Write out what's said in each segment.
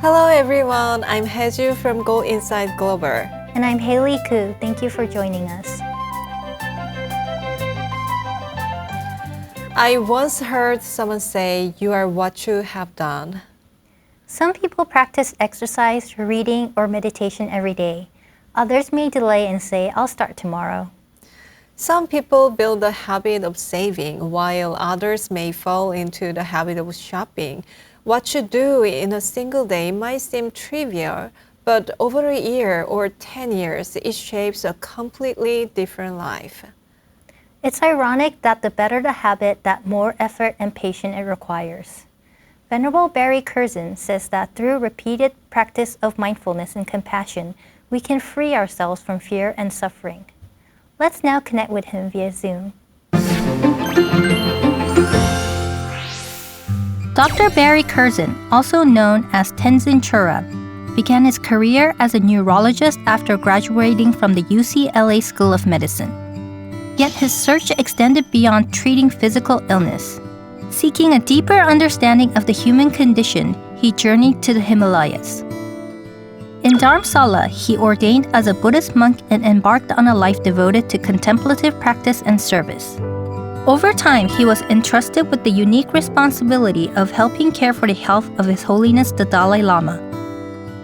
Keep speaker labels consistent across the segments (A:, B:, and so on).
A: Hello everyone, I'm Haeju from Go Inside Global.
B: And I'm Haley Koo. Thank you for joining us.
A: I once heard someone say, "You are what you have done."
B: Some people practice exercise, reading, or meditation every day. Others may delay and say, "I'll start tomorrow."
A: Some people build the habit of saving, while others may fall into the habit of shopping. What you do in a single day might seem trivial, but over a year or 10 years, it shapes a completely different life.
B: It's ironic that the better the habit, that more effort and patience it requires. Venerable Barry Kerzin says that through repeated practice of mindfulness and compassion, we can free ourselves from fear and suffering. Let's now connect with him via Zoom. Dr. Barry Kerzin, also known as Tenzin Chura, began his career as a neurologist after graduating from the UCLA School of Medicine. Yet his search extended beyond treating physical illness. Seeking a deeper understanding of the human condition, he journeyed to the Himalayas. In Dharamsala, he ordained as a Buddhist monk and embarked on a life devoted to contemplative practice and service. Over time, he was entrusted with the unique responsibility of helping care for the health of His Holiness the Dalai Lama.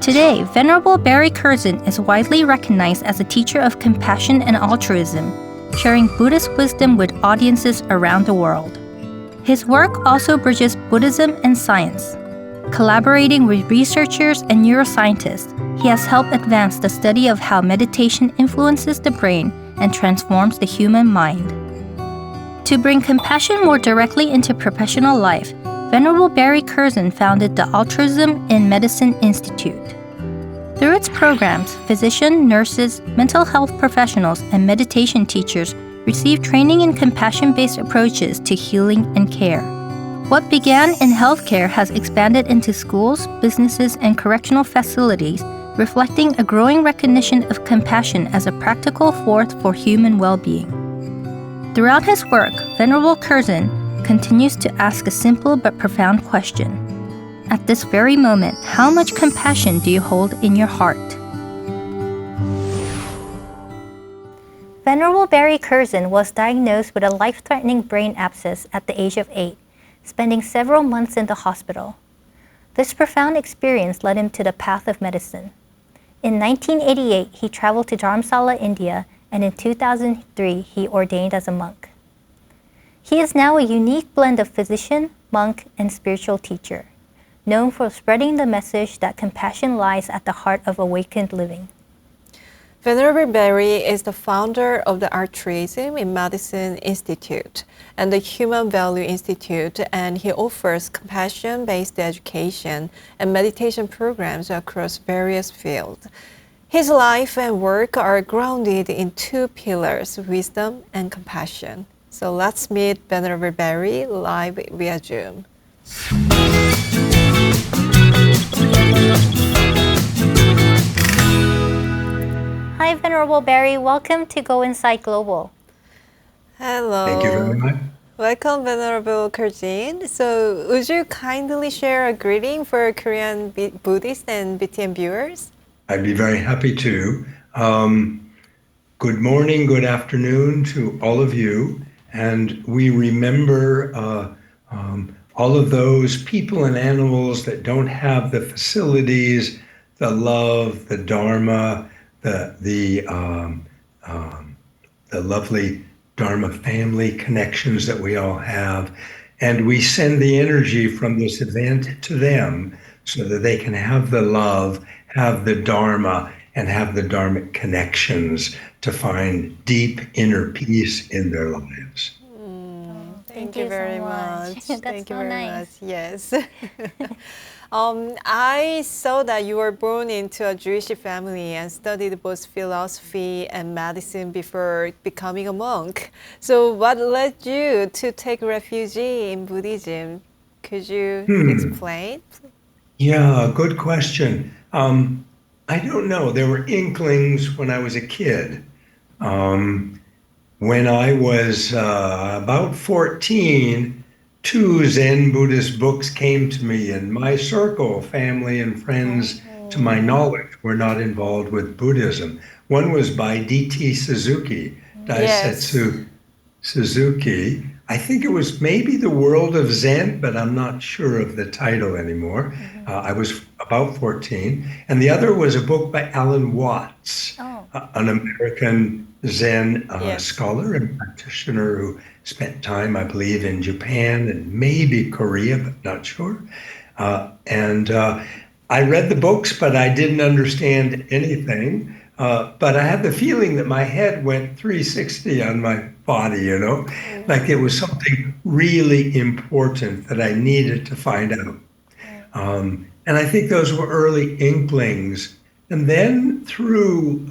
B: Today, Venerable Barry Kerzin is widely recognized as a teacher of compassion and altruism, sharing Buddhist wisdom with audiences around the world. His work also bridges Buddhism and science. Collaborating with researchers and neuroscientists, he has helped advance the study of how meditation influences the brain and transforms the human mind. To bring compassion more directly into professional life, Venerable Barry Kerzin founded the Altruism in Medicine Institute. Through its programs, physicians, nurses, mental health professionals, and meditation teachers receive training in compassion-based approaches to healing and care. What began in healthcare has expanded into schools, businesses, and correctional facilities, reflecting a growing recognition of compassion as a practical force for human well-being. Throughout his work, Venerable Kerzin continues to ask a simple but profound question. At this very moment, how much compassion do you hold in your heart? Venerable Barry Kerzin was diagnosed with a life-threatening brain abscess at the age of 8, spending several months in the hospital. This profound experience led him to the path of medicine. In 1988, he traveled to Dharamsala, India, and in 2003, he ordained as a monk. He is now a unique blend of physician, monk, and spiritual teacher, known for spreading the message that compassion lies at the heart of awakened living.
A: Venerable Barry is the founder of the Altruism in Medicine Institute and the Human Value Institute, and he offers compassion-based education and meditation programs across various fields. His life and work are grounded in two pillars, wisdom and compassion. So let's meet Venerable Barry live via Zoom.
B: Hi, Venerable Barry. Welcome to Go Inside Global.
A: Hello.
C: Thank you very much.
A: Welcome, Venerable Kerzin. So would you kindly share a greeting for Korean Buddhist and BTN viewers?
C: I'd be very happy to. Good morning, good afternoon to all of you. And we remember all of those people and animals that don't have the facilities, the love, the dharma, the lovely dharma family connections that we all have. And we send the energy from this event to them so that they can have the love, have the dharma, and have the dharmic connections to find deep inner peace in their lives.
A: Thank you very much.
B: That's so nice.
A: Yes. I saw that you were born into a Jewish family and studied both philosophy and medicine before becoming a monk. So what led you to take refuge in Buddhism? Could you explain?
C: Yeah, good question. I don't know. There were inklings when I was a kid. When I was about 14, two Zen Buddhist books came to me, and my circle, family and friends, to my knowledge, were not involved with Buddhism. One was by D.T. Suzuki, Daisetsu Suzuki. I think it was maybe The World of Zen, but I'm not sure of the title anymore. I was about 14. And the other was a book by Alan Watts, an American Zen scholar and practitioner who spent time, I believe, in Japan and maybe Korea, but not sure. And I read the books, but I didn't understand anything. But I had the feeling that my head went 360 on my body, you know, like it was something really important that I needed to find out. And I think those were early inklings. And then through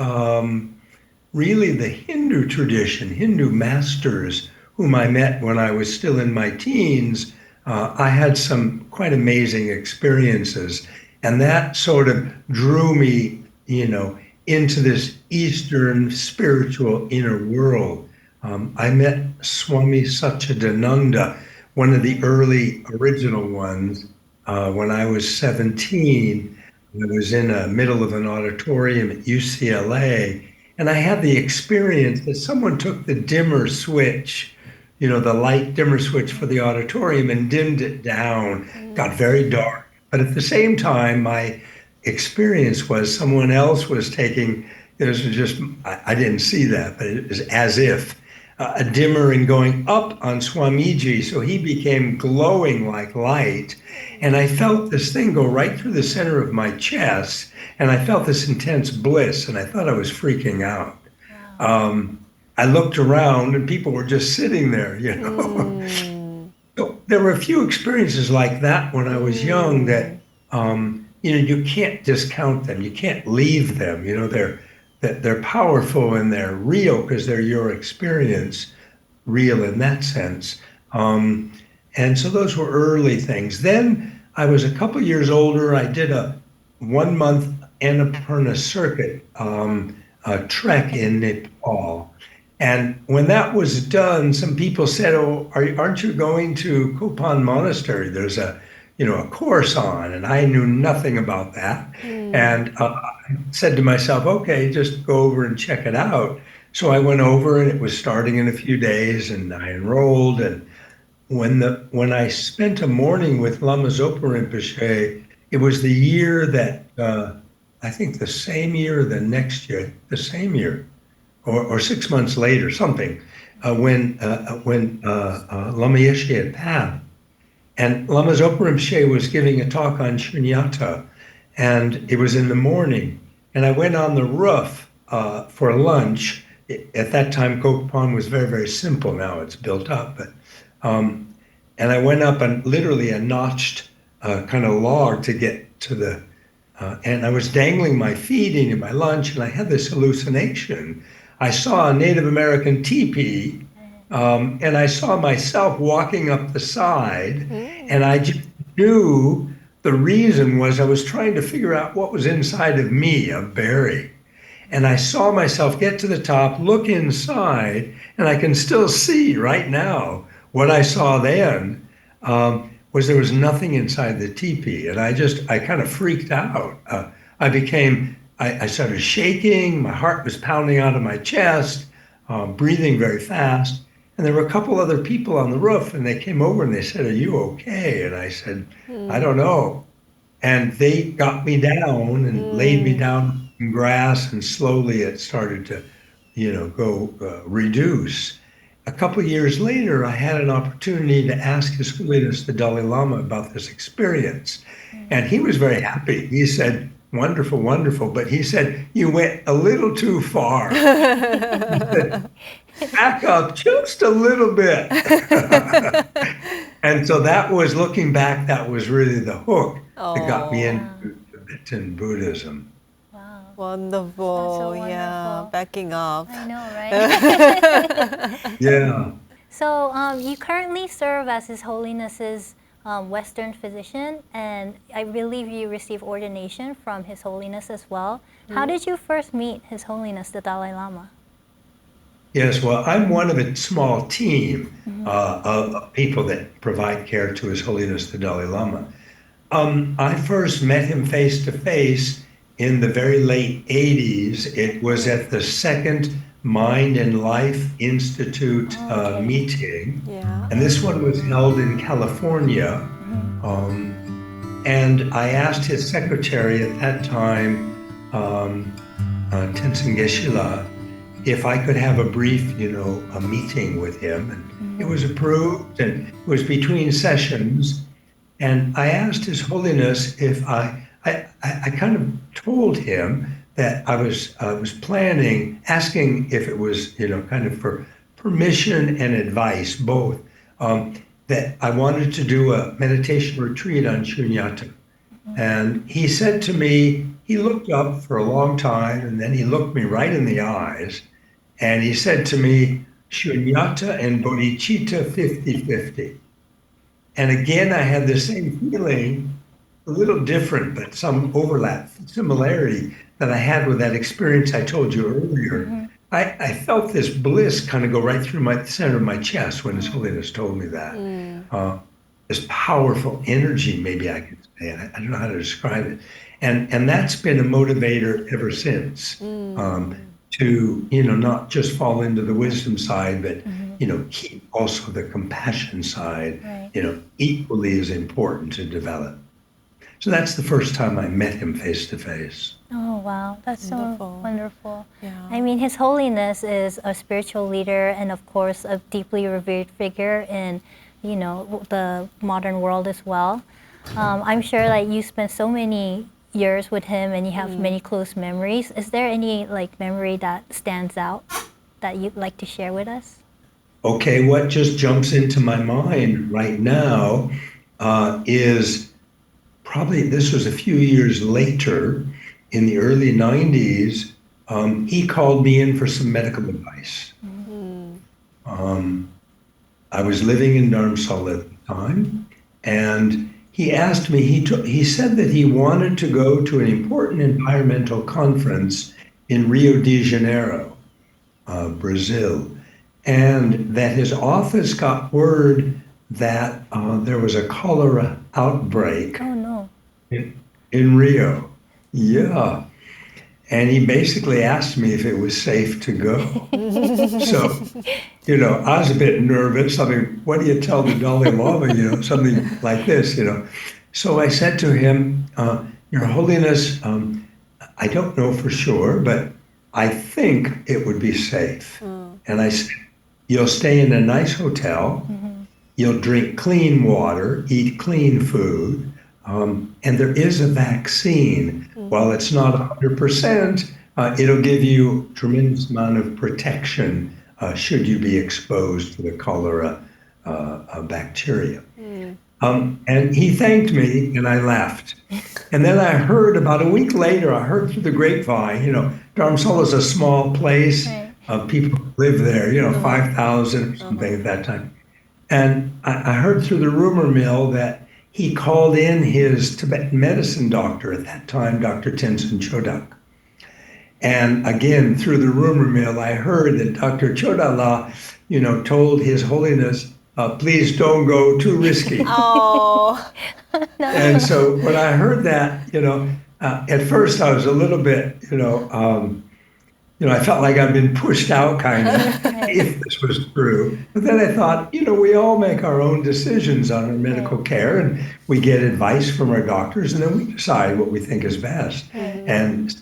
C: really the Hindu tradition, Hindu masters whom I met when I was still in my teens, I had some quite amazing experiences. And that sort of drew me, you know, into this Eastern spiritual inner world. I met Swami Satchidananda, one of the early original ones, when I was 17. I was in the middle of an auditorium at UCLA, and I had the experience that someone took the dimmer switch, you know, the light dimmer switch for the auditorium and dimmed it down, got very dark. But at the same time, my experience was someone else was taking, it was just, I didn't see that, but it was as if a dimmer and going up on Swamiji, so he became glowing like light. And I felt this thing go right through the center of my chest, and I felt this intense bliss, and I thought I was freaking out. I looked around, and people were just sitting there, you know. So there were a few experiences like that when I was young that, you know, you can't discount them. You can't leave them. You know, they're powerful and they're real because they're your experience, real in that sense. And so those were early things. Then I was a couple years older. I did a 1-month Annapurna circuit trek in Nepal. And when that was done, some people said, "Oh, aren't you going to Kopan Monastery? There's a course on," and I knew nothing about that. And I said to myself, okay, just go over and check it out. So I went over, and it was starting in a few days, and I enrolled. And when I spent a morning with Lama Zopa Rinpoche, it was the year that, I think the same year or the next year, the same year, or 6 months later, something, when Lama Yeshe had passed. And Lama Zopa Rinpoche was giving a talk on shunyata, and it was in the morning. And I went on the roof for lunch. At that time, Kopan was very, very simple. Now it's built up. But and I went up and literally a notched kind of log to get to the, and I was dangling my feet eating my lunch, and I had this hallucination. I saw a Native American teepee, and I saw myself walking up the side, and I just knew the reason was I was trying to figure out what was inside of me, a berry. And I saw myself get to the top, look inside, and I can still see right now what I saw then was there was nothing inside the teepee. And I kind of freaked out. I started shaking, my heart was pounding out of my chest, breathing very fast. And there were a couple other people on the roof, and they came over and they said, "Are you okay?" And I said, "I don't know." And they got me down and laid me down in grass, and slowly it started to, go reduce. A couple of years later, I had an opportunity to ask His Holiness the Dalai Lama about this experience. And he was very happy. He said, "Wonderful, wonderful." But he said, "You went a little too far." He said, "Back up just a little bit." And so that was, looking back, that was really the hook that got me into Tibetan Buddhism.
B: Wow.
A: Wonderful.
B: So
A: Yeah,
B: wonderful.
A: backing up.
B: I know, right?
C: Yeah.
B: So you currently serve as His Holiness's Western physician, and I believe you received ordination from His Holiness as well. How did you first meet His Holiness the Dalai Lama?
C: Yes, well, I'm one of a small team of people that provide care to His Holiness the Dalai Lama. I first met him face to face in the very late 80s. It was at the second Mind and Life Institute meeting.
A: Yeah.
C: And this one was held in California. And I asked his secretary at that time, Tenzin Geshe-la, if I could have a brief, a meeting with him. And it was approved, and it was between sessions. And I asked His Holiness if I kind of told him that I was asking if it was, kind of for permission and advice, both, that I wanted to do a meditation retreat on Shunyata. And he said to me, he looked up for a long time, and then he looked me right in the eyes, and he said to me, Shunyata and bodhicitta 50-50. And again, I had the same feeling, a little different, but some overlap, similarity that I had with that experience I told you earlier. I felt this bliss kind of go right through the center of my chest when His Holiness told me that. This powerful energy, maybe I could say it. I don't know how to describe it. And that's been a motivator ever since, to, not just fall into the wisdom side, but, keep also the compassion side, equally as important to develop. So that's the first time I met him face to face.
B: Oh, wow. That's
A: Wonderful.
B: so wonderful.
A: Yeah.
B: I mean, His Holiness is a spiritual leader and, of course, a deeply revered figure in, the modern world as well. I'm sure that you spent so many years with him and you have many close memories. Is there any, memory that stands out that you'd like to share with us?
C: Okay, what just jumps into my mind right now is probably, this was a few years later, in the early 90s, he called me in for some medical advice. I was living in Dharamsala at the time, and he asked me, he said that he wanted to go to an important environmental conference in Rio de Janeiro, Brazil, and that his office got word that there was a cholera outbreak in Rio. Yeah. And he basically asked me if it was safe to go. So, I was a bit nervous. I mean, what do you tell the Dalai Lama, something like this, So I said to him, Your Holiness, I don't know for sure, but I think it would be safe. And I said, you'll stay in a nice hotel, you'll drink clean water, eat clean food, and there is a vaccine. While it's not 100%, it'll give you a tremendous amount of protection should you be exposed to the cholera bacteria. And he thanked me, and I left. And then I heard about a week later, I heard through the grapevine, Dharamsala is a small place. People live there, 5,000 or something at that time. And I heard through the rumor mill that he called in his Tibetan medicine doctor at that time, Dr. Tenzin Chodak. And again, through the rumor mill, I heard that Dr. Chodala, told His Holiness, please don't go, too risky.
A: Oh.
C: And so when I heard that, at first I was a little bit, I felt like I'd been pushed out kind of, if this was true. But then I thought, we all make our own decisions on our medical care, and we get advice from our doctors, and then we decide what we think is best. And so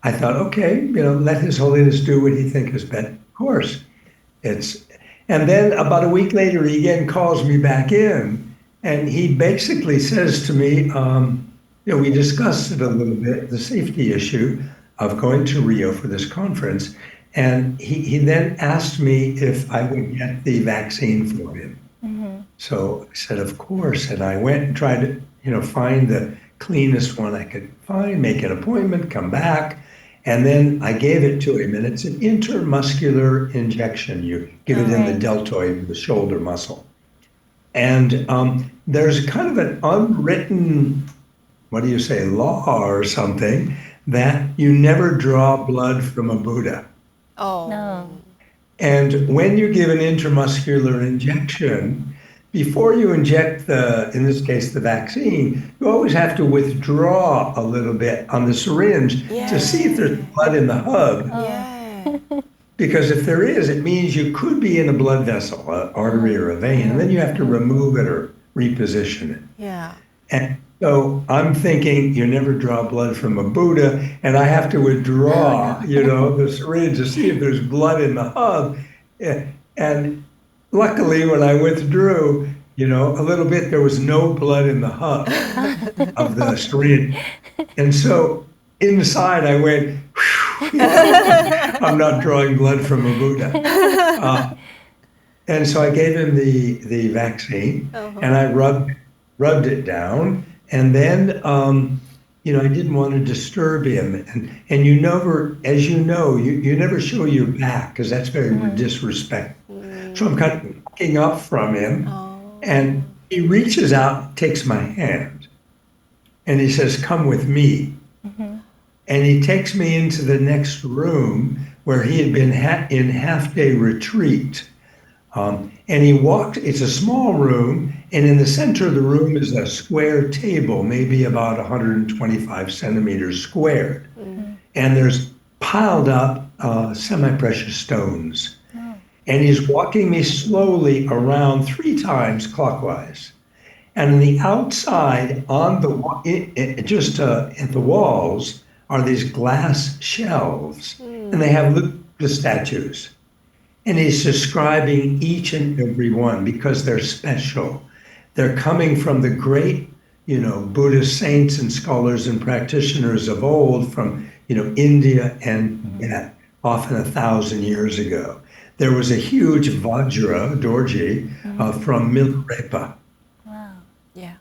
C: I thought, okay, let His Holiness do what he thinks is best. Of course. And then about a week later, he again calls me back in, and he basically says to me, we discussed it a little bit, the safety issue of going to Rio for this conference. And he then asked me if I would get the vaccine for him. So I said, of course. And I went and tried to, find the cleanest one I could find, make an appointment, come back. And then I gave it to him. And it's an intramuscular injection. You give it in the deltoid, the shoulder muscle. And there's kind of an unwritten, law or something, that you never draw blood from a Buddha.
A: Oh.
B: No.
C: And when you give an intramuscular injection, before you inject in this case, the vaccine, you always have to withdraw a little bit on the syringe to see if there's blood in the hub.
A: Yeah.
C: Because if there is, it means you could be in a blood vessel, an artery or a vein, and then you have to remove it or reposition it.
A: Yeah.
C: And so I'm thinking you never draw blood from a Buddha, and I have to withdraw, the syringe to see if there's blood in the hub. And luckily, when I withdrew, a little bit, there was no blood in the hub of the syringe. And so inside I went, I'm not drawing blood from a Buddha. And so I gave him the vaccine, and I rubbed it down. And then, I didn't want to disturb him. And you never, as you know, you never show your back because that's very disrespectful. So I'm kind of looking up from him, and he reaches out, takes my hand, and he says, "Come with me." And he takes me into the next room where he had been in half-day retreat. And he walked, it's a small room, and in the center of the room is a square table, maybe about 125 centimeters squared. And there's piled up semi-precious stones. And he's walking me slowly around 3 times clockwise. And on the outside, on just at the walls, are these glass shelves, and they have the statues. And he's describing each and every one because they're special. They're coming from the great, Buddhist saints and scholars and practitioners of old from, India and Tibet, often 1,000 years ago. There was a huge Vajra, Dorji, from Milarepa.
B: Wow.
A: Yeah.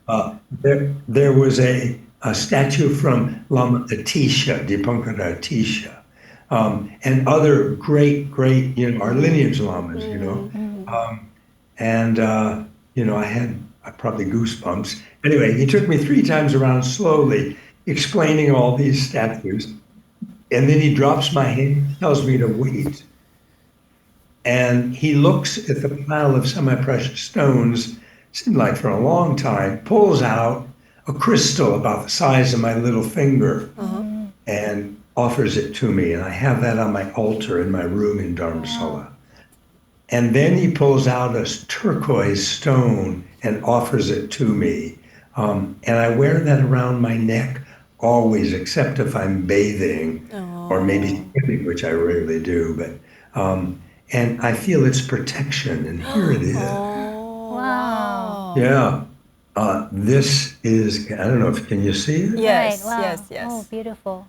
C: There was a statue from Lama Atisha, Dipankara Atisha, and other great, our lineage lamas, I had probably goosebumps. Anyway, he took me 3 times around slowly, explaining all these statues, and then he drops my hand, tells me to wait. And he looks at the pile of semi-precious stones, seemed like for a long time, pulls out a crystal about the size of my little finger and offers it to me. And I have that on my altar in my room in Dharamsala. And then he pulls out a turquoise stone and offers it to me. And I wear that around my neck always, except if I'm bathing or maybe swimming, which I rarely do. But and I feel its protection, and here it is.
B: Wow.
C: Yeah. This is, I don't know if, can you see it?
A: Yes,
B: Right, wow.
A: yes.
B: Oh, beautiful.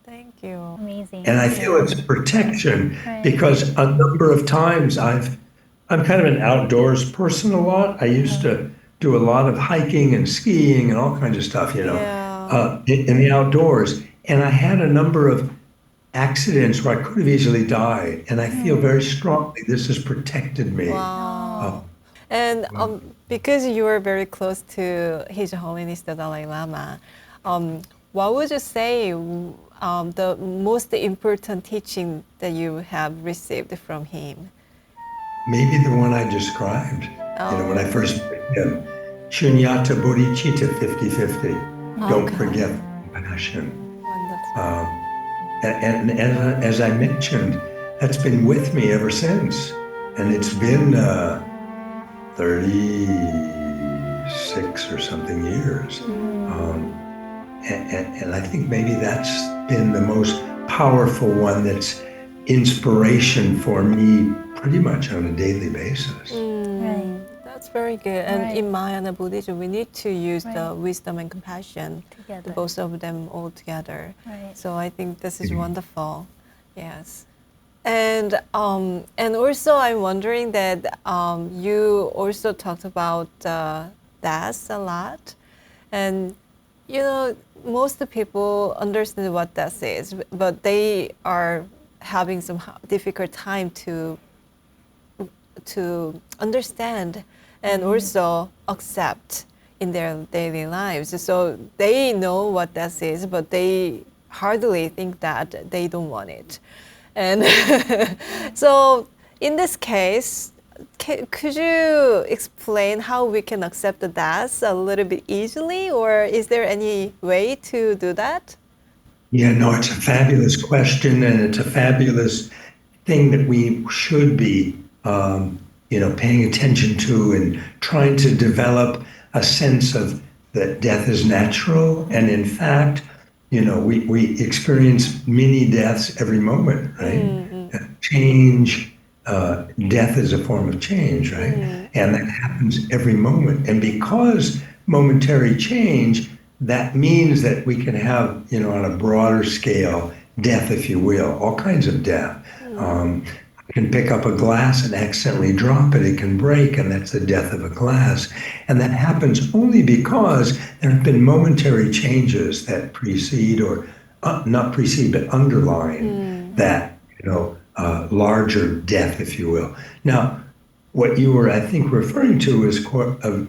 A: Thank you.
B: Amazing.
C: And I feel its protection because a number of times I'm kind of an outdoors person a lot. I used to do a lot of hiking and skiing and all kinds of stuff, in the outdoors. And I had a number of accidents where I could have easily died. And I feel very strongly this has protected me.
A: Wow. And because you are very close to His Holiness the Dalai Lama, what would you say the most important teaching that you have received from him?
C: Maybe the one I described, when I first met him. Shunyata bodhicitta 50-50. Don't forget compassion.
A: Wonderful.
C: And as I mentioned, that's been with me ever since. And it's been 36 or something years. And I think maybe that's been the most powerful one that's inspiration for me pretty much on a daily basis.
B: Right.
A: That's very good. And in Mahayana Buddhism, we need to use the wisdom and compassion,
B: Together.
A: both of them all together.
B: Right.
A: So I think this is wonderful. Yes. And also I'm wondering that you also talked about death a lot. And, most people understand what death is, but they are having some difficult time to understand and also accept in their daily lives. So they know what death is, but they hardly think that they don't want it. And so in this case, could you explain how we can accept the death a little bit easily, or is there any way to do that?
C: Yeah, no, it's a fabulous question, and it's a fabulous thing that we should be, paying attention to and trying to develop a sense of that death is natural. And in fact, we experience many deaths every moment, right? Change, death is a form of change, right? And that happens every moment. And because momentary change, that means that we can have, on a broader scale, death, if you will, all kinds of death. I can pick up a glass and accidentally drop it. It can break, and that's the death of a glass. And that happens only because there have been momentary changes that precede, or not precede, but underline that, larger death, if you will. Now, what you were, I think, referring to is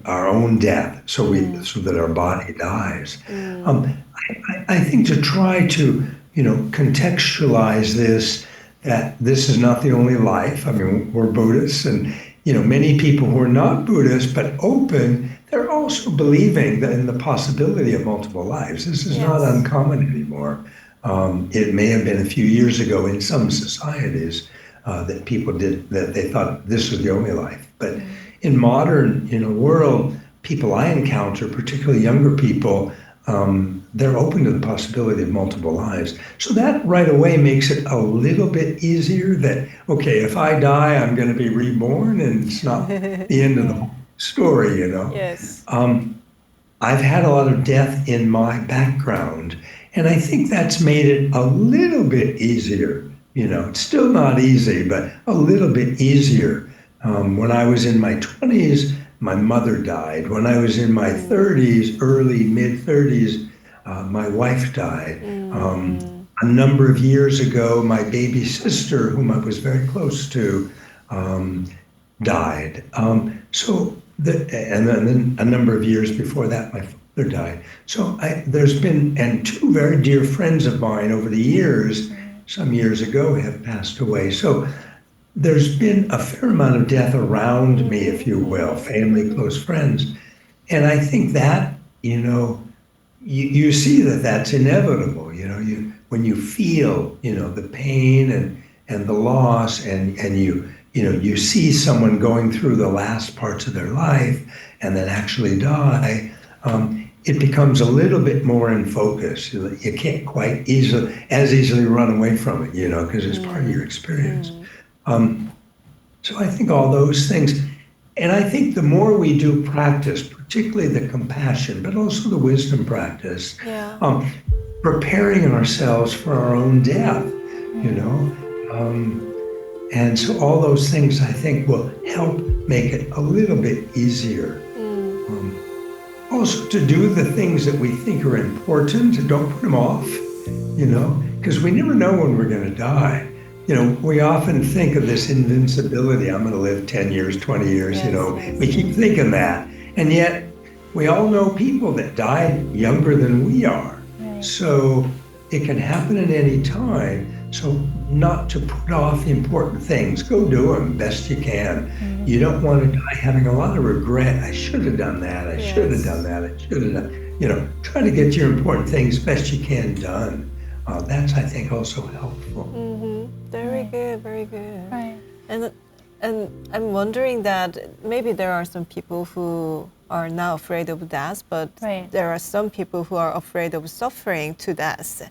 C: our own death, so that our body dies. I think to try to, contextualize this, that this is not the only life. I mean, we're Buddhists, and many people who are not Buddhists but open, they're also believing in the possibility of multiple lives. This is not uncommon anymore. It may have been a few years ago in some societies that people did, that they thought this was the only life. But in modern, world, people I encounter, particularly younger people, they're open to the possibility of multiple lives. So that right away makes it a little bit easier that, okay, if I die, I'm going to be reborn, and it's not the end of the whole story,
A: Yes.
C: I've had a lot of death in my background, and I think that's made it a little bit easier. It's still not easy, but a little bit easier. When I was in my 20s, my mother died. When I was in my 30s, early, mid-30s, my wife died. A number of years ago, my baby sister, whom I was very close to, died. And then a number of years before that, my father died. So there's been, and two very dear friends of mine over the years, some years ago, have passed away. So there's been a fair amount of death around me, if you will, family, close friends. And I think that, you see that that's inevitable, when you feel, the pain and the loss, and you see someone going through the last parts of their life and then actually die, it becomes a little bit more in focus. You can't quite as easily run away from it, because it's part of your experience. So I think all those things, and I think the more we do practice, particularly the compassion, but also the wisdom practice, preparing ourselves for our own death, and so all those things I think will help make it a little bit easier. Also to do the things that we think are important, and don't put them off, because we never know when we're going to die. We often think of this invincibility. I'm going to live 10 years, 20 years, We keep thinking that. And yet, we all know people that died younger than we are. Right. So it can happen at any time. So not to put off important things. Go do them best you can. You don't want to die having a lot of regret. I should have done that. I should have done that. I should have done. Try to get your important things best you can done. That's, I think, also helpful.
A: Very good, very good.
B: Right.
A: And I'm wondering that maybe there are some people who are not afraid of death, but there are some people who are afraid of suffering to death,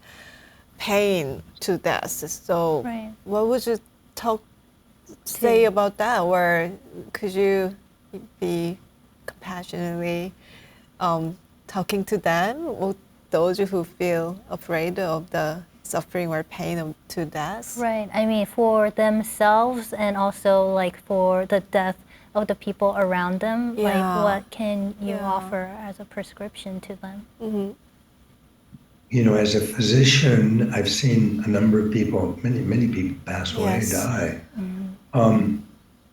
A: pain to death. So what would you say about that? Or could you be compassionately talking to them, or those who feel afraid of the suffering or pain to death?
B: Right. I mean, for themselves, and also like for the death of the people around them, like what can you offer as a prescription to them?
C: As a physician, I've seen a number of people, many people pass away, die.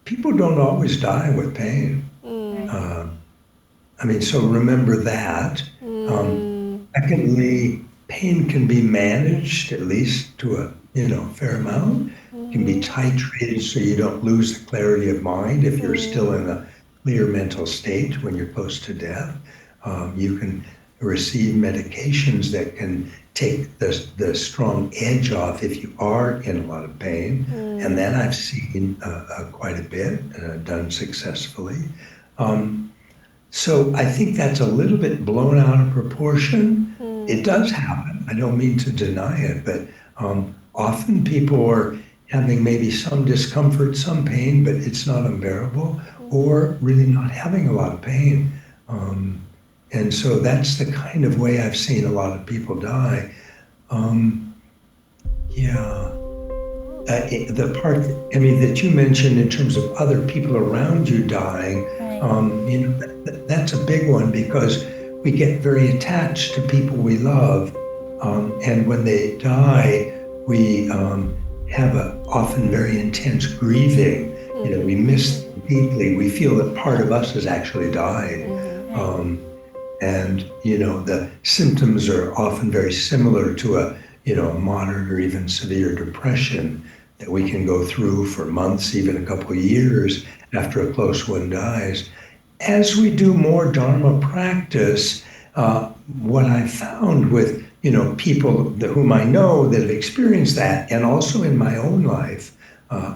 C: People don't always die with pain. So remember that. Secondly, pain can be managed, at least to a fair amount. can be titrated so you don't lose the clarity of mind if you're still in a clear mental state when you're close to death. You can receive medications that can take the strong edge off if you are in a lot of pain. And that I've seen quite a bit, done successfully. So I think that's a little bit blown out of proportion. It does happen. I don't mean to deny it, but often people are having maybe some discomfort, some pain, but it's not unbearable, or really not having a lot of pain. And so that's the kind of way I've seen a lot of people die. The part, that you mentioned in terms of other people around you dying, that's a big one because we get very attached to people we love. And when they die, we have a often very intense grieving. We miss them deeply. We feel that part of us has actually died. And the symptoms are often very similar to a moderate or even severe depression that we can go through for months, even a couple of years after a close one dies. As we do more Dharma practice, what I found with people whom I know that have experienced that, and also in my own life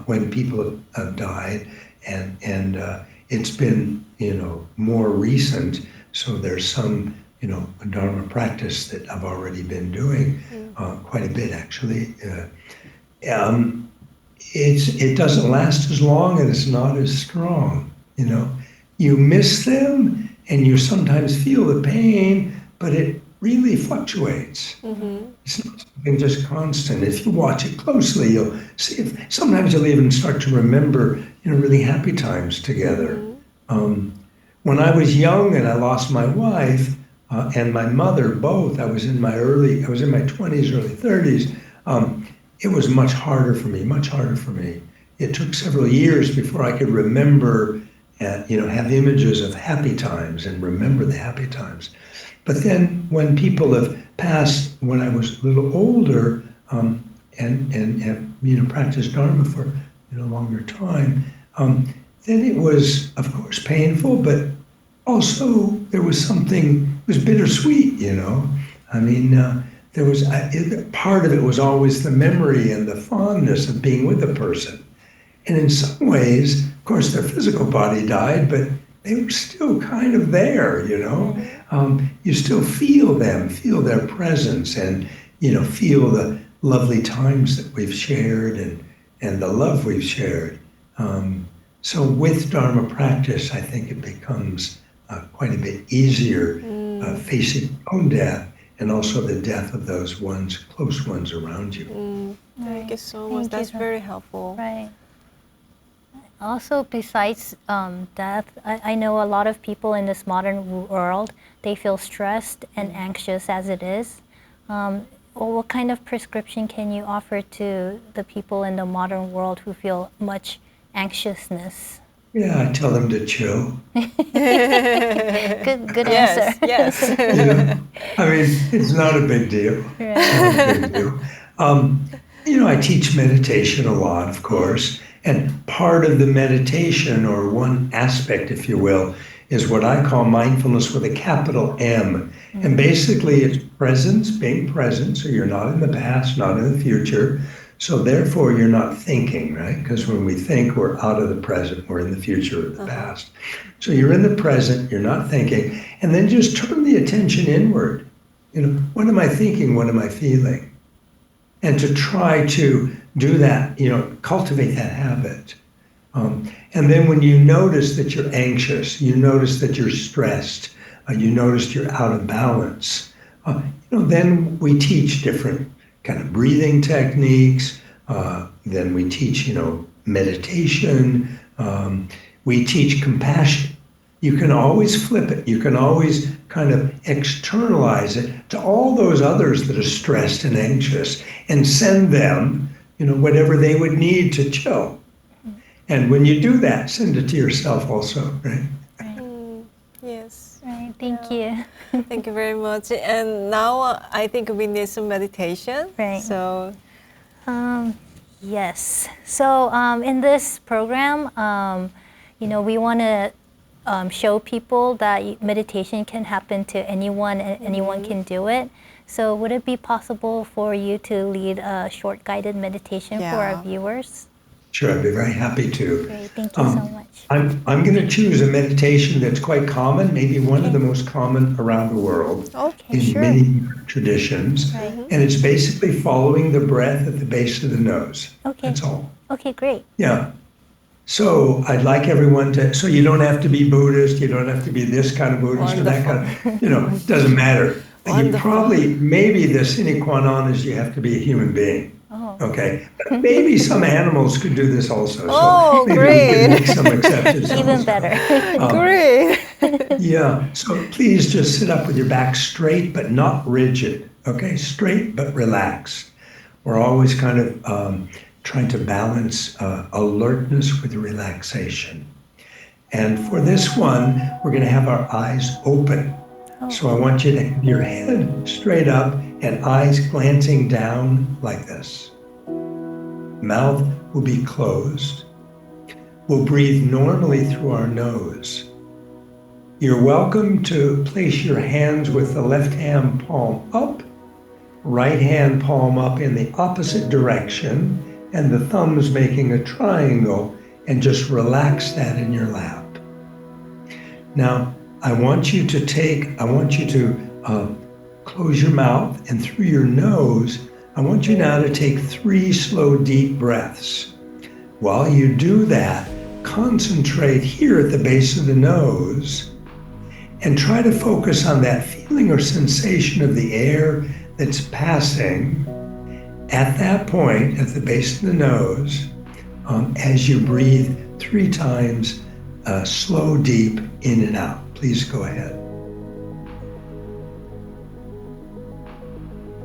C: when people have died, and it's been more recent. So there's some Dharma practice that I've already been doing quite a bit actually. It doesn't last as long and it's not as strong. You miss them and you sometimes feel the pain, but it really fluctuates. It's not something just constant. If you watch it closely, you'll see. Sometimes you'll even start to remember really happy times together. When I was young and I lost my wife and my mother both, I was in my 20s, early 30s. It was much harder for me. It took several years before I could remember, have images of happy times and remember the happy times. But then when people have passed, when I was a little older and have practiced Dharma for a longer time, then it was, of course, painful, but also there was something, it was bittersweet, there was, part of it was always the memory and the fondness of being with the person. And in some ways, of course, their physical body died, but they were still kind of there, You still feel them, feel their presence, and, feel the lovely times that we've shared and the love we've shared. So with Dharma practice, I think it becomes quite a bit easier facing your own death and also the death of those close ones around you.
A: Thank you so much. That's very helpful.
B: Right. Also, besides death, I know a lot of people in this modern world, they feel stressed and anxious as it is. What kind of prescription can you offer to the people in the modern world who feel much anxiousness?
C: Yeah, I tell them to chill.
B: Good answer.
A: Yes.
C: It's not a big deal. I teach meditation a lot, of course, and part of the meditation, or one aspect, if you will, is what I call mindfulness with a capital M. And basically it's presence, being present, so you're not in the past, not in the future. So therefore you're not thinking, right? Because when we think, we're out of the present, we're in the future or the past. So you're in the present, you're not thinking, and then just turn the attention inward. What am I thinking? What am I feeling? And to try to do that, cultivate that habit. And then when you notice that you're anxious, you notice that you're stressed, you notice you're out of balance, then we teach different kind of breathing techniques. Then we teach, meditation. We teach compassion. You can always flip it. You can always kind of externalize it to all those others that are stressed and anxious and send them, whatever they would need to chill. And when you do that, send it to yourself also, right?
A: Yes.
B: Right. Thank you.
A: Thank you very much. And now I think we need some meditation.
B: Right.
A: So
B: Yes. So in this program, we want to show people that meditation can happen to anyone and anyone can do it. So would it be possible for you to lead a short guided meditation for our viewers?
C: Sure, I'd be very happy to.
B: Great, thank you so much.
C: I'm going to choose a meditation that's quite common, maybe one of the most common around the world in many traditions.
B: Right.
C: And it's basically following the breath at the base of the nose.
B: Okay.
C: That's all.
B: Okay, great.
C: Yeah. So I'd like everyone to, so you don't have to be Buddhist, you don't have to be this kind of Buddhist or that kind of, it doesn't matter. You probably, maybe the sine qua non is you have to be a human being.
B: Oh.
C: Okay, but maybe some animals could do this also.
A: Oh,
C: so maybe
A: great.
C: we can make some exceptions.
B: Even
C: also.
B: better.
A: Great.
C: Yeah, so please just sit up with your back straight but not rigid. Okay, straight but relaxed. We're always kind of trying to balance alertness with relaxation. And for this one, we're going to have our eyes open. So I want you to have your head straight up and eyes glancing down like this. Mouth will be closed. We'll breathe normally through our nose. You're welcome to place your hands with the left hand palm up, right hand palm up in the opposite direction, and the thumbs making a triangle, and just relax that in your lap. Now, I want you to close your mouth, and through your nose, I want you now to take 3 slow, deep breaths. While you do that, concentrate here at the base of the nose and try to focus on that feeling or sensation of the air that's passing at that point, at the base of the nose, as you breathe 3 times, slow, deep, in and out. Please go ahead.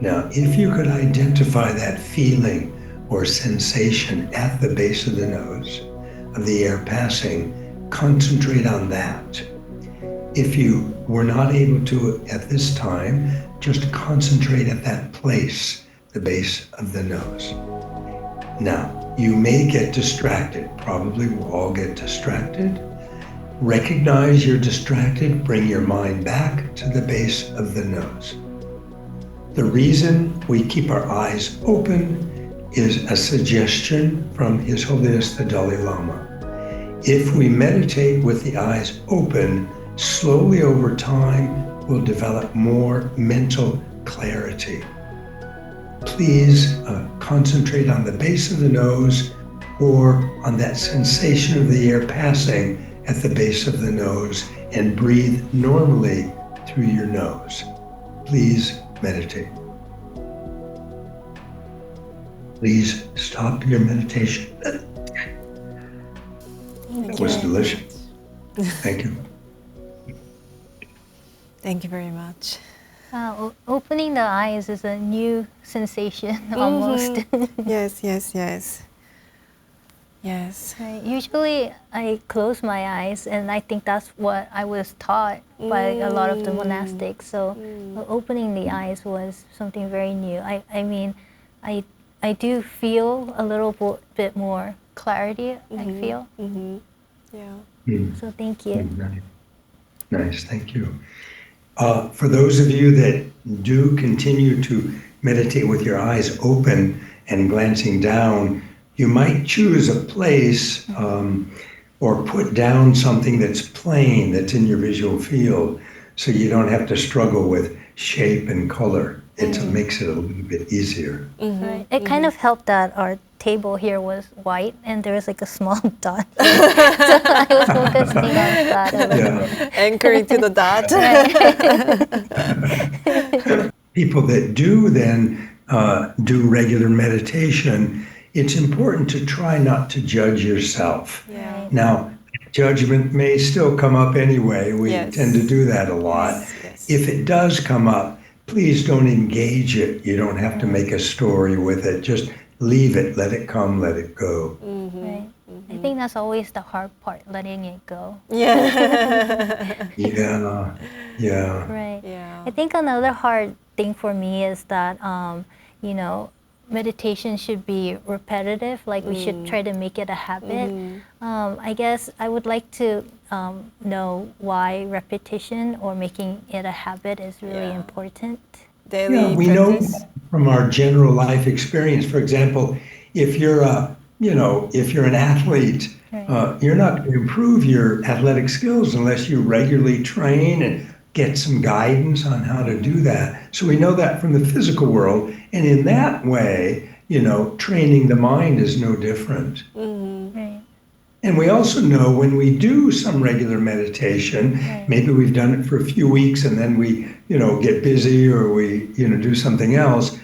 C: Now, if you could identify that feeling or sensation at the base of the nose of the air passing, concentrate on that. If you were not able to at this time, just concentrate at that place, the base of the nose. Now, you may get distracted. Probably we'll all get distracted. Recognize you're distracted, bring your mind back to the base of the nose. The reason we keep our eyes open is a suggestion from His Holiness the Dalai Lama. If we meditate with the eyes open, slowly over time, we'll develop more mental clarity. Please concentrate on the base of the nose or on that sensation of the air passing at the base of the nose and breathe normally through your nose. Please meditate. Please stop your meditation. That was delicious. Thank you.
A: Thank you very much.
B: Opening the eyes is a new sensation almost.
A: Yes, yes, yes. Yes.
B: Usually I close my eyes, and I think that's what I was taught by a lot of the monastics. So opening the eyes was something very new. I mean, I do feel a little bit more clarity, I feel.
A: Yeah.
B: So thank you.
C: Nice, thank you. For those of you that do continue to meditate with your eyes open and glancing down, you might choose a place or put down something that's plain, that's in your visual field, so you don't have to struggle with shape and color. It makes it a little bit easier.
B: Right. It kind of helped that our table here was white and there was like a small dot. So I was focusing on that a little bit.
A: Anchoring to the dot.
C: People that do then do regular meditation, it's important to try not to judge yourself.
A: Yeah.
C: Now, judgment may still come up anyway. We tend to do that a lot.
A: Yes.
C: If it does come up, please don't engage it. You don't have to make a story with it. Just leave it, let it come, let it go.
B: Right. I think that's always the hard part, letting it go.
A: Yeah.
C: Yeah.
B: Right.
A: Yeah.
B: I think another hard thing for me is that, meditation should be repetitive, like we should try to make it a habit. I guess I would like to know why repetition or making it a habit is really important.
A: Daily
C: Yeah, we
A: practice.
C: know from our general life experience, for example, if you're if you're an athlete, you're not going to improve your athletic skills unless you regularly train and get some guidance on how to do that. So we know that from the physical world. And in that way, training the mind is no different.
B: Right.
C: And we also know when we do some regular meditation, maybe we've done it for a few weeks and then we, get busy or we, do something else.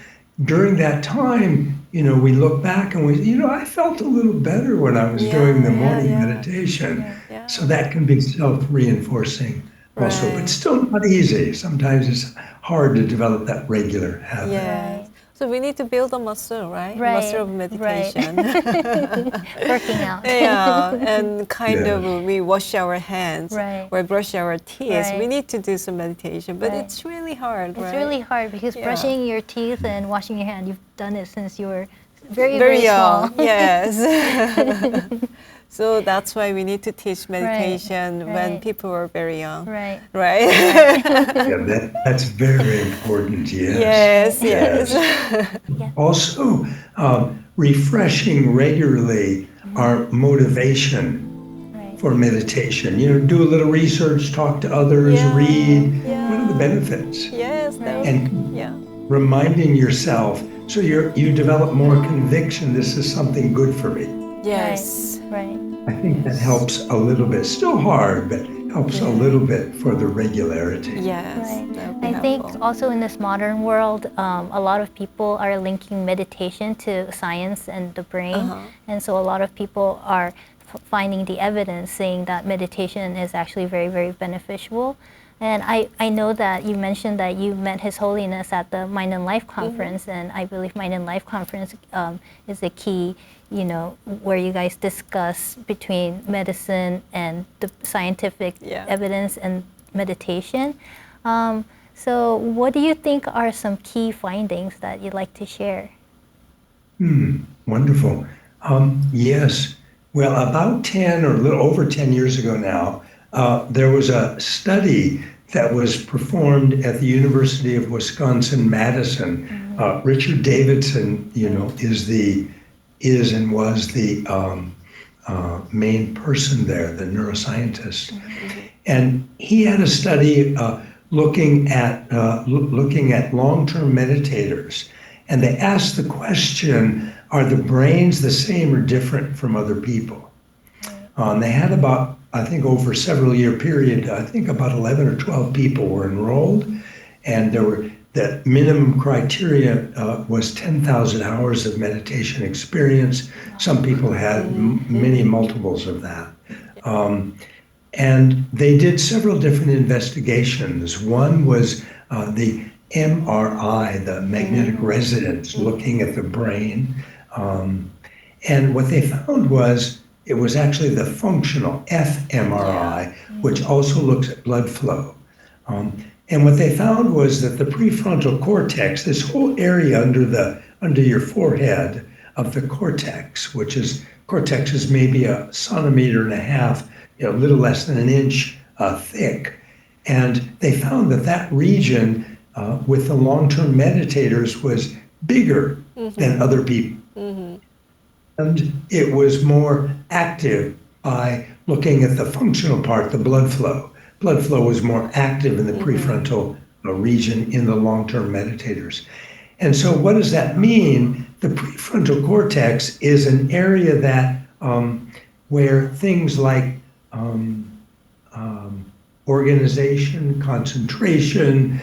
C: During that time, we look back and we, I felt a little better when I was doing the morning meditation.
A: Yeah.
C: So that can be self-reinforcing also, but still not easy. Sometimes it's hard to develop that regular habit.
A: Yes. So we need to build a muscle, right?
B: Right,
A: Muscle of meditation.
B: Working out.
A: Yeah, and kind of we wash our hands or brush our teeth. We need to do some meditation, but it's really hard, right?
B: It's really hard because brushing your teeth and washing your hand, you've done it since you were very
A: young.
B: small.
A: Yes. So that's why we need to teach meditation when people are very young. Right.
C: Yeah, that's very important, yes.
A: Yes.
C: Also, refreshing regularly our motivation for meditation. Do a little research, talk to others, read. What are the benefits?
A: Yes.
C: And reminding yourself, so you develop more conviction, this is something good for me.
A: Yes.
B: Right.
C: I think that helps a little bit. Still hard, but helps a little bit for the regularity.
A: Yes.
B: I think also in this modern world, a lot of people are linking meditation to science and the brain. And so a lot of people are finding the evidence saying that meditation is actually very, very beneficial. And I know that you mentioned that you met His Holiness at the Mind and Life Conference, and I believe Mind and Life Conference is a key, where you guys discuss between medicine and the scientific evidence and meditation. So what do you think are some key findings that you'd like to share?
C: Wonderful. Yes. Well, about 10 or a little over 10 years ago now, there was a study that was performed at the University of Wisconsin-Madison. Richard Davidson, is and was the main person there, the neuroscientist. And he had a study looking at long-term meditators. And they asked the question, are the brains the same or different from other people? And they had about, I think over a several year period, I think about 11 or 12 people were enrolled. And the minimum criteria was 10,000 hours of meditation experience. Some people had many multiples of that. And they did several different investigations. One was the MRI, the magnetic resonance, looking at the brain. And what they found was it was actually the functional fMRI, which also looks at blood flow. And what they found was that the prefrontal cortex, this whole area under your forehead of the cortex, cortex is maybe a centimeter and a half, a little less than an inch thick. And they found that region with the long-term meditators was bigger than other people. And it was more active by looking at the functional part, the blood flow. Blood flow was more active in the prefrontal region in the long-term meditators. And so what does that mean? The prefrontal cortex is an area that where things like organization, concentration,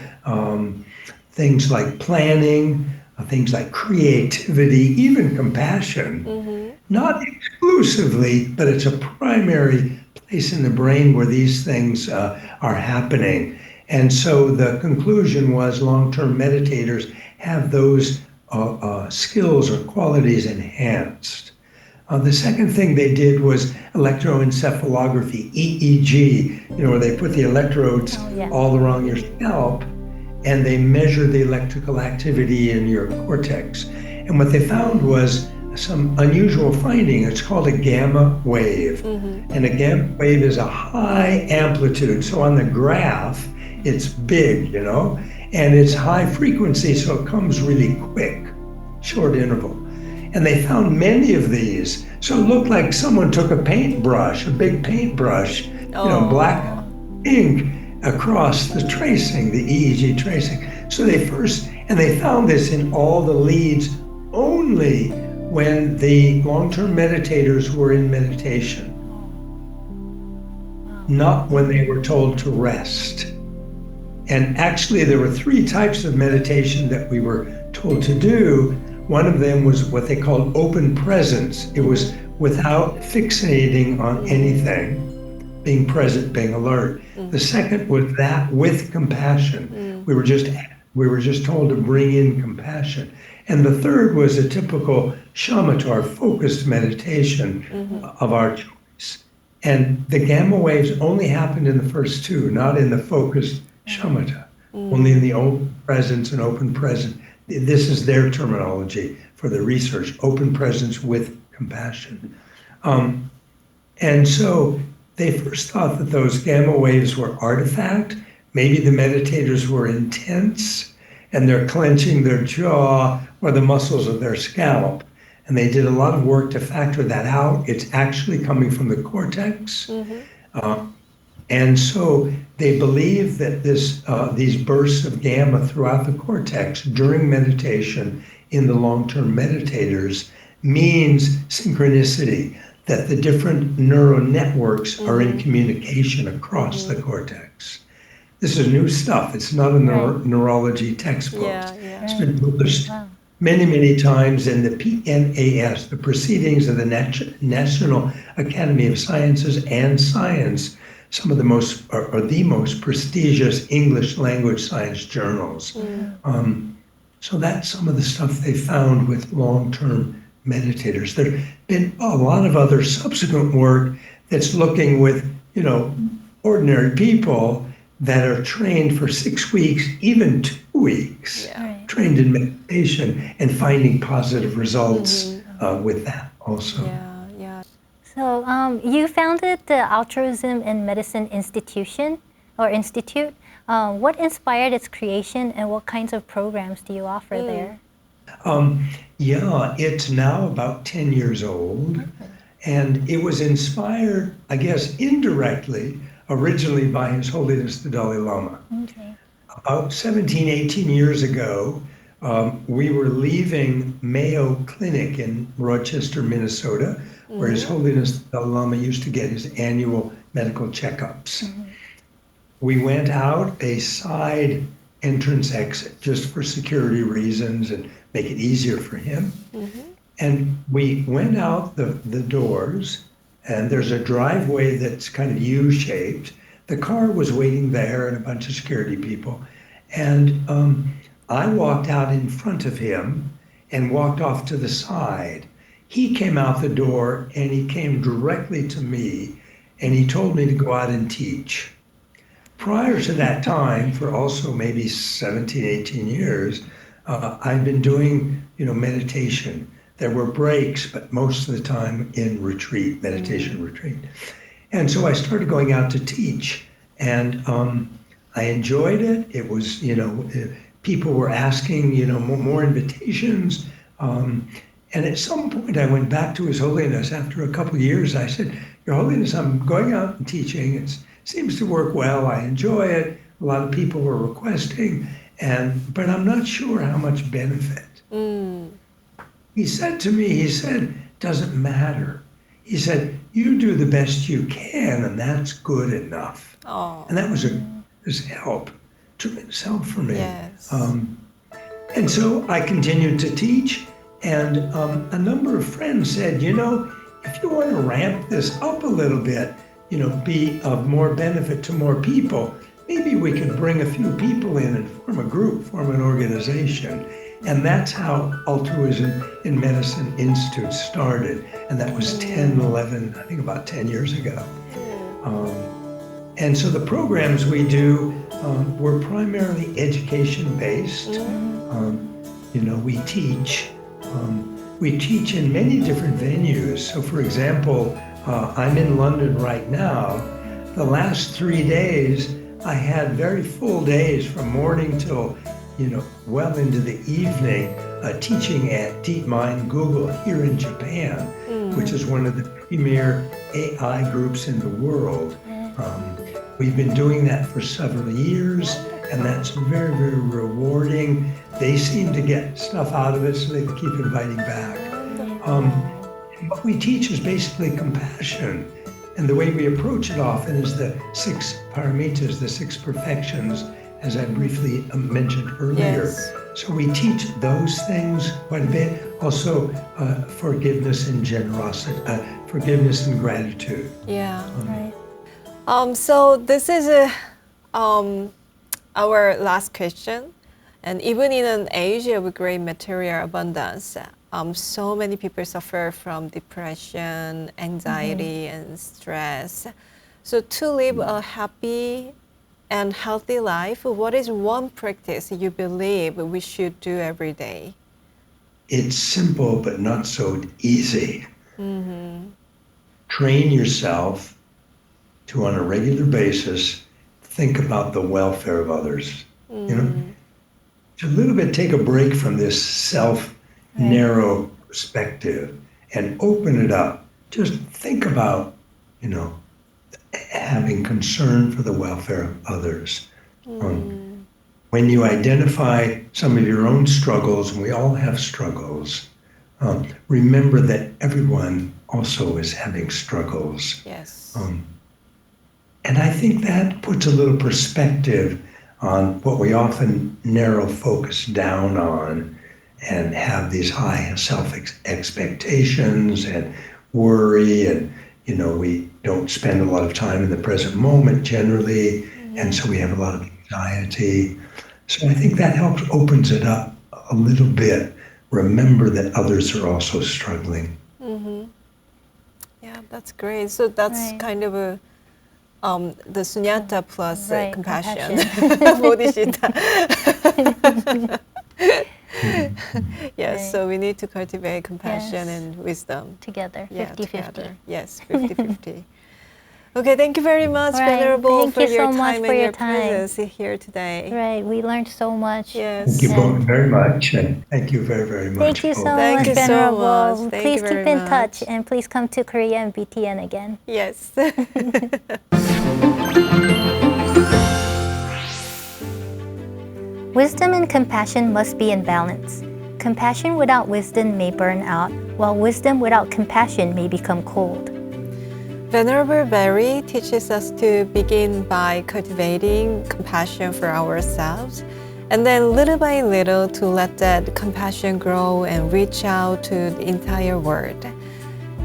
C: things like planning, things like creativity, even compassion, not exclusively, but it's a primary place in the brain where these things are happening. And so the conclusion was long-term meditators have those skills or qualities enhanced. The second thing they did was electroencephalography, EEG, where they put the electrodes all around your scalp. and they measure the electrical activity in your cortex. And what they found was some unusual finding. It's called a gamma wave. And a gamma wave is a high amplitude. So on the graph, it's big, and it's high frequency, so it comes really quick, short interval. And they found many of these. So it looked like someone took a paintbrush, a big paintbrush, black ink across the tracing, the EEG tracing. So they found this in all the leads only when the long-term meditators were in meditation, not when they were told to rest. And actually there were 3 types of meditation that we were told to do. One of them was what they called open presence. It was without fixating on anything, being present, being alert. The second was that with compassion. We were just told to bring in compassion. And the third was a typical shamatha, focused meditation of our choice. And the gamma waves only happened in the first 2, not in the focused shamatha, only in the open presence and open presence. This is their terminology for the research, open presence with compassion. And so they first thought that those gamma waves were artifact. Maybe the meditators were intense and they're clenching their jaw or the muscles of their scalp. And they did a lot of work to factor that out. It's actually coming from the cortex. And so they believe that these bursts of gamma throughout the cortex during meditation in the long-term meditators means synchronicity, that the different neural networks are in communication across the cortex. This is new stuff. It's not a neurology textbook. It's been published many, many times in the PNAS, the Proceedings of the National Academy of Sciences and Science, some of the most, or the most prestigious English language science journals. So that's some of the stuff they found with long-term meditators. There's been a lot of other subsequent work that's looking with, ordinary people that are trained for 6 weeks, even 2 weeks, trained in meditation and finding positive results with that also.
B: So you founded the Altruism in Medicine Institute. What inspired its creation and what kinds of programs do you offer there?
C: It's now about 10 years old, and it was inspired, I guess, indirectly, originally by His Holiness the Dalai Lama. About 17, 18 years ago, we were leaving Mayo Clinic in Rochester, Minnesota, where His Holiness the Dalai Lama used to get his annual medical checkups. We went out a side entrance exit just for security reasons and make it easier for him. And we went out the doors, and there's a driveway that's kind of U-shaped. The car was waiting there and a bunch of security people. And I walked out in front of him and walked off to the side. He came out the door and he came directly to me and he told me to go out and teach. Prior to that time, for also maybe 17, 18 years, I've been doing, meditation. There were breaks, but most of the time in retreat, meditation retreat. And so I started going out to teach, and I enjoyed it. It was, people were asking, more invitations. And at some point I went back to His Holiness after a couple of years. I said, Your Holiness, I'm going out and teaching. It seems to work well. I enjoy it. A lot of people were requesting, but I'm not sure how much benefit. He said to me, doesn't matter. He said, you do the best you can, and that's good enough. And that was tremendous help for me.
A: Yes.
C: And so I continued to teach, and a number of friends said, if you want to ramp this up a little bit, be of more benefit to more people, maybe we could bring a few people in and form a group, form an organization. And that's how Altruism in Medicine Institute started. And that was 10, 11, I think about 10 years ago. And so the programs we do were primarily education-based. We teach. We teach in many different venues. So for example, I'm in London right now. The last 3 days, I had very full days from morning till, well into the evening, teaching at DeepMind Google here in Japan, which is one of the premier AI groups in the world. We've been doing that for several years, and that's very, very rewarding. They seem to get stuff out of it, so they keep inviting back. What we teach is basically compassion. And the way we approach it often is the 6 paramitas, the 6 perfections, as I briefly mentioned earlier.
A: Yes.
C: So we teach those things quite a bit. Also, forgiveness and generosity, forgiveness and gratitude.
A: Yeah.
B: Right.
A: So this is our last question. And even in an age of great material abundance, so many people suffer from depression, anxiety, and stress. So to live a happy and healthy life, what is one practice you believe we should do every day?
C: It's simple, but not so easy. Train yourself to, on a regular basis, think about the welfare of others. To a little bit take a break from this self-narrow perspective and open it up. Just think about, having concern for the welfare of others. When you identify some of your own struggles, and we all have struggles, remember that everyone also is having struggles.
A: Yes.
C: And I think that puts a little perspective on what we often narrow focus down on and have these high self-expectations and worry, and we don't spend a lot of time in the present moment generally, and so we have a lot of anxiety. So I think that helps, opens it up a little bit. Remember that others are also struggling.
A: Yeah, that's great. So that's kind of a the sunyata plus compassion. Bodhisattva. Yes, so we need to cultivate compassion and wisdom.
B: Together, 50-50.
A: Together. Yes, 50-50. Okay, thank you very much,
B: Right.
A: Venerable,
B: Thank
A: for
B: you
A: your
B: so much
A: time
B: for
A: and
B: your
A: your
B: time.
A: presence here today.
B: Right, we learned so much.
A: Yes.
C: Thank you both very much, and thank you very, very much.
B: Thank you so
A: Thank
B: much,
A: you so
B: Venerable.
A: much. Thank
B: Please
A: you very
B: keep in
A: much.
B: touch, and please come to Korea and BTN again.
A: Yes.
B: Wisdom and compassion must be in balance. Compassion without wisdom may burn out, while wisdom without compassion may become cold.
A: Venerable Barry teaches us to begin by cultivating compassion for ourselves, and then little by little to let that compassion grow and reach out to the entire world.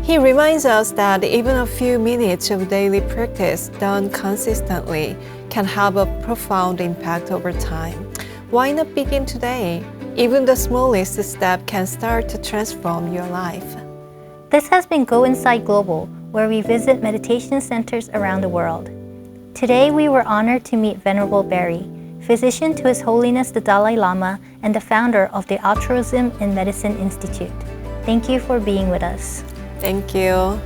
A: He reminds us that even a few minutes of daily practice done consistently can have a profound impact over time. Why not begin today? Even the smallest step can start to transform your life.
B: This has been Go Inside Global, where we visit meditation centers around the world. Today we were honored to meet Venerable Barry, physician to His Holiness the Dalai Lama and the founder of the Altruism in Medicine Institute. Thank you for being with us.
A: Thank you.